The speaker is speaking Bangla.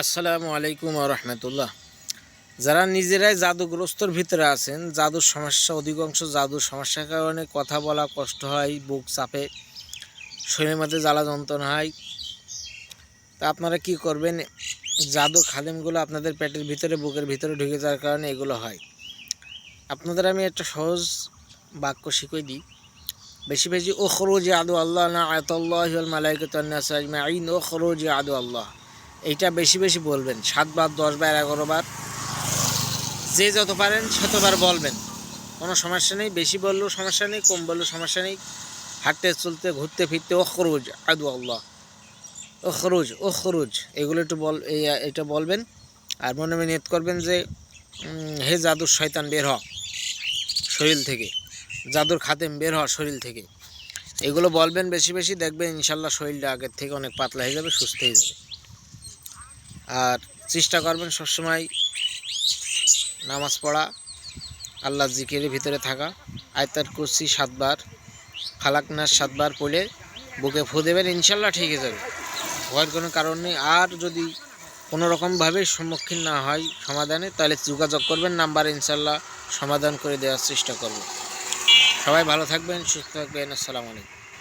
আসসালামু আলাইকুম ওয়া রাহমাতুল্লাহ। যারা নিজেরাই জাদুগ্রস্তর ভিতরে আছেন, জাদুর সমস্যা, অধিকাংশ জাদুর সমস্যার কারণে কথা বলা কষ্ট হয়, বুক চাপে, শরীরের মধ্যে জ্বালা যন্ত্রণা হয়। তা আপনারা কি করবেন? জাদুর খাদেমগুলো আপনাদের পেটের ভিতরে, বুকের ভিতরে ঢুকে যাওয়ার কারণে এগুলো হয়। আপনাদের আমি একটা সহজ বাক্য শিখিয়ে দিই। বেশি বেশি উখরুজ আদু আল্লাহ না আয়াতুল্লাহি ওয়াল মালাইকাতু ওয়ান নাস আজমাইন, উখরুজ আদু আল্লাহ। এইটা বেশি বেশি বলবেন, 7 বার, 10 বার, 11 বার, যে যত পারেন শতবার বলবেন। কোনো সমস্যা নেই, বেশি বললেও সমস্যা নেই, কম বললেও সমস্যা নেই। হাঁটতে চলতে ঘুরতে ফিরতে উখরুজ আদু আল্লাহ, উখরুজ উখরুজ, এগুলো একটু এটা বলবেন। আর মনে মনে নিয়ত করবেন যে হে জাদুর শয়তান বের হ শরীর থেকে, জাদুর খাদেম বের হ শরীর থেকে। এগুলো বলবেন বেশি বেশি, দেখবেন ইনশাল্লাহ শরীরটা আগের থেকে অনেক পাতলা হয়ে যাবে, সুস্থ হয়ে যাবে। আর চেষ্টা করবেন সবসময় নামাজ পড়া, আল্লাহ জিকিরের ভিতরে থাকা, আয়াতুল কুরসি 7 বার, ফালাক নাস 7 বার পড়ে বুকে ফু দেবেন, ইনশাল্লাহ ঠিক হয়ে যাবে। ভয়ের কোনো কারণ নেই। আর যদি কোনো রকমভাবে সম্মুখীন না হয় সমাধানে, তাহলে যোগাযোগ করবেন, নাম্বারে ইনশাল্লাহ সমাধান করে দেওয়ার চেষ্টা করব। সবাই ভালো থাকবেন, সুস্থ থাকবেন। আসসালামু আলাইকুম।